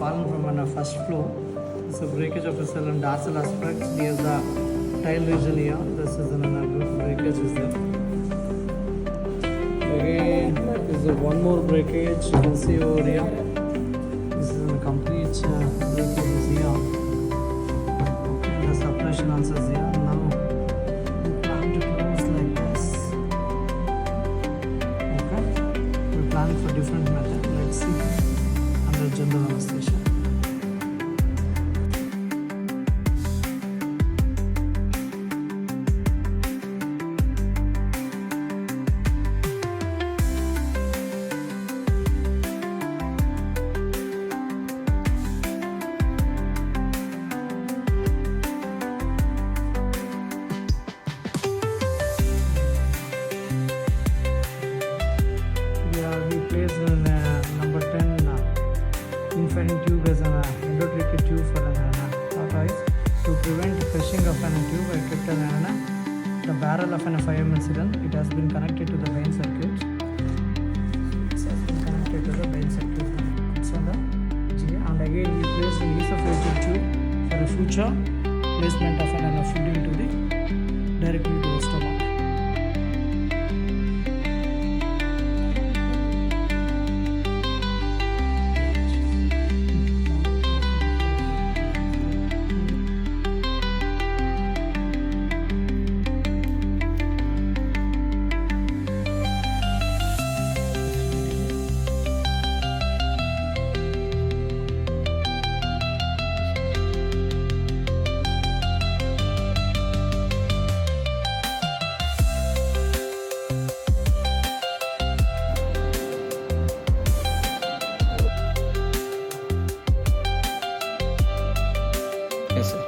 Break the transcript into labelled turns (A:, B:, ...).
A: fallen from on a first floor. It's a breakage of a cell and dorsal aspect. Here's the tail region here. This is another good breakage is there. Again, is there one more breakage you can see over here. This is a complete breakage is here. Okay, the suppression also is here. Now we plan to close like this. Okay, we plan for different method. Let's see under general anesthesia. We placed in number 10 infant tube as an endotracheal tube for an tortoise. To prevent crushing of an tube, I kept the barrel of an 5 mm cylinder. It has been connected to the vein circuit. It has been connected to the vein circuit. It's on the G. And again, we placed an esophageal tube for a future placement of an feeding to the directly to the stomach.
B: Yes, sir.